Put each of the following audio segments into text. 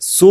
$100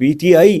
PTI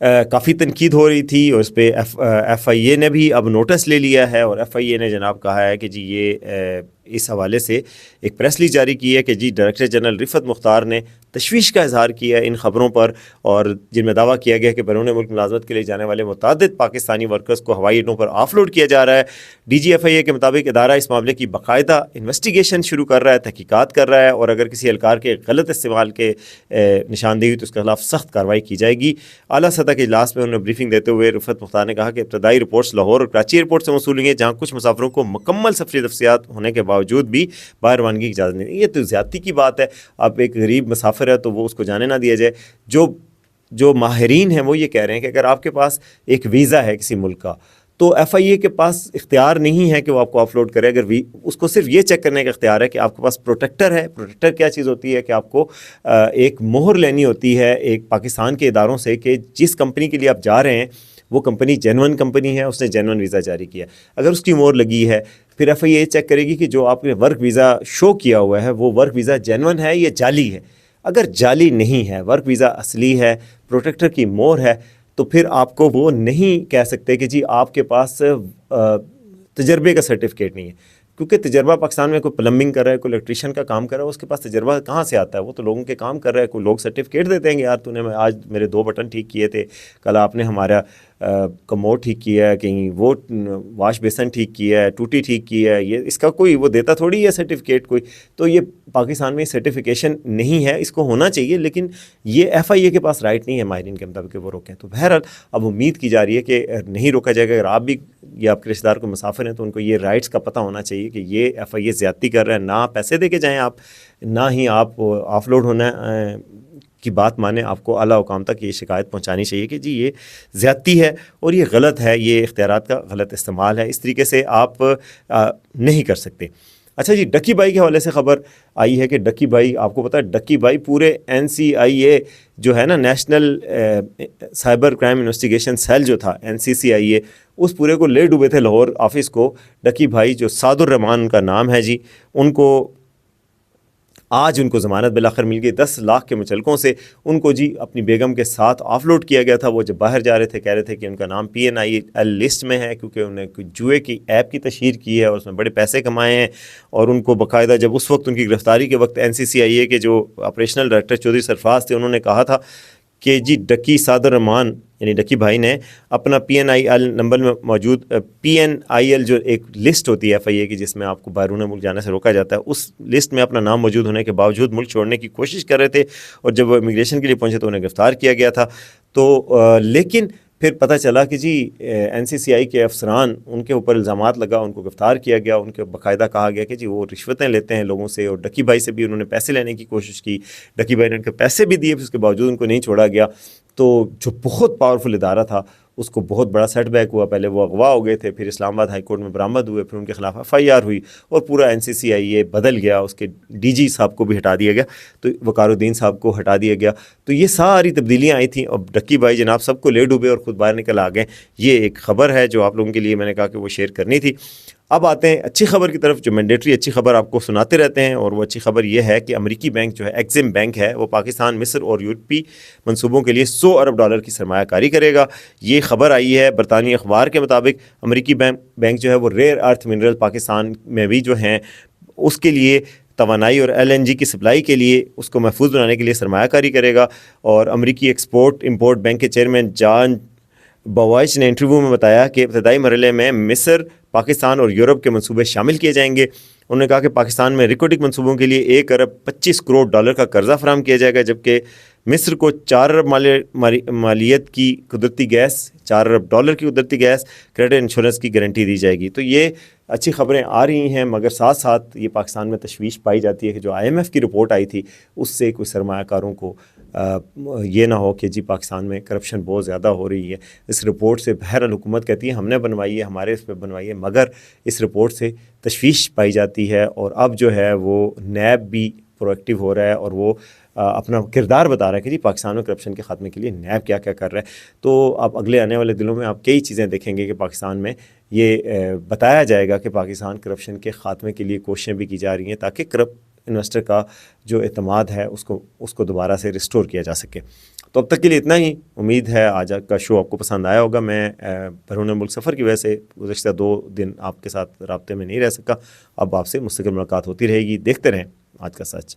کافی تنقید ہو رہی تھی اور اس پہ ایف آئی اے نے بھی اب نوٹس لے لیا ہے، اور ایف آئی اے نے جناب کہا ہے کہ جی یہ اس حوالے سے ایک پریس ریلیز جاری کی ہے کہ جی ڈائریکٹر جنرل رفعت مختار نے تشویش کا اظہار کیا ہے ان خبروں پر، اور جن میں دعویٰ کیا گیا کہ بیرون ملک ملازمت کے لیے جانے والے متعدد پاکستانی ورکرز کو ہوائی اڈوں پر آف لوڈ کیا جا رہا ہے۔ ڈی جی ایف آئی اے کے مطابق ادارہ اس معاملے کی باقاعدہ انویسٹیگیشن شروع کر رہا ہے، تحقیقات کر رہا ہے، اور اگر کسی اہلکار کے غلط استعمال کے نشاندہی ہوئی تو اس کے خلاف سخت کارروائی کی جائے گی۔ اعلیٰ سطح کے اجلاس میں انہوں نے بریفنگ دیتے ہوئے رفعت مختار نے کہا کہ ابتدائی رپورٹس لاہور اور کراچی ایئرپورٹ سے موصول ہوئی ہیں، جہاں کچھ مسافروں کو مکمل سفری تفصیلات ہونے کے باوجود بھی باہر روانگی کی اجازت نہیں۔ یہ تو زیادتی کی بات ہے، اب ایک غریب مسافر ہے تو وہ اس کو جانے نہ دیا جائے۔ جو ماہرین ہیں وہ یہ کہہ رہے ہیں کہ اگر آپ کے پاس ایک ویزا ہے کسی ملک کا تو ایف آئی اے کے پاس اختیار نہیں ہے کہ وہ آپ کو آف لوڈ کرے، اگر اس کو صرف یہ چیک کرنے کا اختیار ہے کہ آپ کے پاس پروٹیکٹر ہے۔ پروٹیکٹر کیا چیز ہوتی ہے کہ آپ کو ایک مہر لینی ہوتی ہے ایک پاکستان کے اداروں سے کہ جس کمپنی کے لیے آپ جا رہے ہیں وہ کمپنی جینون کمپنی ہے، اس نے جینون ویزا جاری کیا۔ اگر اس کی مہر لگی ہے پھر ایف آئی اے چیک کرے گی کہ جو آپ نے ورک ویزا شو کیا ہوا ہے وہ ورک ویزا جینون ہے یا جعلی ہے۔ اگر جعلی نہیں ہے، ورک ویزا اصلی ہے، پروٹیکٹر کی مہر ہے، تو پھر آپ کو وہ نہیں کہہ سکتے کہ جی آپ کے پاس تجربے کا سرٹیفکیٹ نہیں ہے، کیونکہ تجربہ پاکستان میں کوئی پلمبنگ کر رہا ہے، کوئی الیکٹریشین کا کام کر رہا ہے، اس کے پاس تجربہ کہاں سے آتا ہے؟ وہ تو لوگوں کے کام کر رہا ہے۔ کوئی لوگ سرٹیفکیٹ دیتے ہیں کہ یار تو نے آج میرے 2 بٹن ٹھیک کیے تھے، کل آپ نے ہمارا کموڈ ٹھیک کیا ہے، کہیں وہ واش بیسن ٹھیک کیا ہے، ٹوٹی ٹھیک کیا ہے، یہ اس کا کوئی وہ دیتا تھوڑی ہے سرٹیفکیٹ کوئی۔ تو یہ پاکستان میں سرٹیفکیشن نہیں ہے، اس کو ہونا چاہیے، لیکن یہ ایف آئی اے کے پاس رائٹ نہیں ہے ماہرین کے مطابق کہ وہ روکیں۔ تو بہرحال اب امید کی جا رہی ہے کہ نہیں روکا جائے گا۔ اگر آپ بھی یا آپ کے رشتہ دار کو مسافر ہیں تو ان کو یہ رائٹس کا پتہ ہونا چاہیے کہ یہ ایف آئی اے زیادتی کر رہا ہے، نہ پیسے دے کے جائیں آپ، نہ ہی آپ آف لوڈ ہونا کی بات مانیں۔ آپ کو اعلیٰ حکام تک یہ شکایت پہنچانی چاہیے کہ جی یہ زیادتی ہے اور یہ غلط ہے، یہ اختیارات کا غلط استعمال ہے، اس طریقے سے آپ نہیں کر سکتے۔ اچھا جی، ڈکی بائی کے حوالے سے خبر آئی ہے کہ ڈکی بائی، آپ کو پتہ ہے ڈکی بائی پورے این سی آئی اے جو ہے نا، national cyber crime investigation cell جو تھا NCCIA، اس پورے کو لے ڈوبے تھے لاہور آفس کو۔ ڈکی بھائی جو سعد الرحمان ان کا نام ہے جی، ان کو آج ان کو ضمانت بالآخر مل گئی 10 لاکھ کے مچلکوں سے۔ ان کو جی اپنی بیگم کے ساتھ آف لوڈ کیا گیا تھا۔ وہ جب باہر جا رہے تھے کہہ رہے تھے کہ ان کا نام PNIL لسٹ میں ہے، کیونکہ انہوں نے کوئی جوئے کی ایپ کی تشہیر کی ہے اور اس میں بڑے پیسے کمائے ہیں، اور ان کو باقاعدہ جب اس وقت ان کی گرفتاری کے وقت NCCIA کے جو آپریشنل ڈائریکٹر چودھری سرفراز تھے، انہوں نے کہا تھا کہ جی ڈکی سعد الرحمان یعنی ڈکی بھائی نے اپنا PNIL نمبر میں موجود PNIL جو ایک لسٹ ہوتی ہے FIA کی جس میں آپ کو بیرون ملک جانے سے روکا جاتا ہے، اس لسٹ میں اپنا نام موجود ہونے کے باوجود ملک چھوڑنے کی کوشش کر رہے تھے، اور جب وہ امیگریشن کے لیے پہنچے تو انہیں گرفتار کیا گیا تھا۔ تو لیکن پھر پتہ چلا کہ جی NCCI کے افسران ان کے اوپر الزامات لگا، ان کو گرفتار کیا گیا، ان کے باقاعدہ کہا گیا کہ جی وہ رشوتیں لیتے ہیں لوگوں سے، اور ڈکی بھائی سے بھی انہوں نے پیسے لینے کی کوشش کی، ڈکی بھائی نے ان کے پیسے بھی دیے، پھر اس کے باوجود ان کو نہیں چھوڑا گیا۔ تو جو بہت پاورفل ادارہ تھا اس کو بہت بڑا سیٹ بیک ہوا۔ پہلے وہ اغوا ہو گئے تھے، پھر اسلام آباد ہائی کورٹ میں برآمد ہوئے، پھر ان کے خلاف FIR ہوئی اور پورا NCCIA بدل گیا، اس کے DG صاحب کو بھی ہٹا دیا گیا، تو وقار الدین صاحب کو ہٹا دیا گیا۔ تو یہ ساری تبدیلیاں آئی تھیں، اب ڈکی بھائی جناب سب کو لے ڈوبے اور خود باہر نکل آ گئے۔ یہ ایک خبر ہے جو آپ لوگوں کے لیے میں نے کہا کہ وہ شیئر کرنی تھی۔ اب آتے ہیں اچھی خبر کی طرف، جو مینڈیٹری اچھی خبر آپ کو سناتے رہتے ہیں، اور وہ اچھی خبر یہ ہے کہ امریکی بینک جو ہے ایگزم بینک ہے، وہ پاکستان، مصر اور یورپی منصوبوں کے لیے $100 ارب کی سرمایہ کاری کرے گا۔ یہ خبر آئی ہے برطانوی اخبار کے مطابق۔ امریکی بینک جو ہے وہ ریئر ارتھ منرل پاکستان میں بھی جو ہیں اس کے لیے توانائی اور LNG کی سپلائی کے لیے اس کو محفوظ بنانے کے لیے سرمایہ کاری کرے گا۔ اور امریکی ایکسپورٹ امپورٹ بینک کے چیئرمین جان بوائچ نے انٹرویو میں بتایا کہ ابتدائی مرحلے میں مصر، پاکستان اور یورپ کے منصوبے شامل کیے جائیں گے۔ انہوں نے کہا کہ پاکستان میں ریکوٹک منصوبوں کے لیے $1 ارب 25 کروڑ کا قرضہ فراہم کیا جائے گا، جبکہ مصر کو $4 ارب مالیت کی قدرتی گیس، $4 ارب کی قدرتی گیس کریڈٹ انشورنس کی گارنٹی دی جائے گی۔ تو یہ اچھی خبریں آ رہی ہیں، مگر ساتھ ساتھ یہ پاکستان میں تشویش پائی جاتی ہے کہ جو IMF کی رپورٹ آئی تھی اس سے کوئی سرمایہ کاروں کو یہ نہ ہو کہ جی پاکستان میں کرپشن بہت زیادہ ہو رہی ہے۔ اس رپورٹ سے بہرحال حکومت کہتی ہے ہم نے بنوائی ہے، ہمارے اس پہ بنوائی ہے، مگر اس رپورٹ سے تشویش پائی جاتی ہے، اور اب جو ہے وہ نیب بھی پرو ایکٹیو ہو رہا ہے اور وہ اپنا کردار بتا رہا ہے کہ جی پاکستان میں کرپشن کے خاتمے کے لیے نیب کیا کیا کر رہا ہے۔ تو اب اگلے آنے والے دنوں میں آپ کئی چیزیں دیکھیں گے کہ پاکستان میں یہ بتایا جائے گا کہ پاکستان کرپشن کے خاتمے کے لیے کوششیں بھی کی جا رہی ہیں تاکہ انویسٹر کا جو اعتماد ہے اس کو دوبارہ سے ریسٹور کیا جا سکے۔ تو اب تک کے لیے اتنا ہی. امید ہے آج کا شو آپ کو پسند آیا ہوگا. میں بیرون ملک سفر کی وجہ سے گزشتہ 2 دن آپ کے ساتھ رابطے میں نہیں رہ سکا. اب آپ سے مستقل ملاقات ہوتی رہے گی. دیکھتے رہیں آج کا سچ.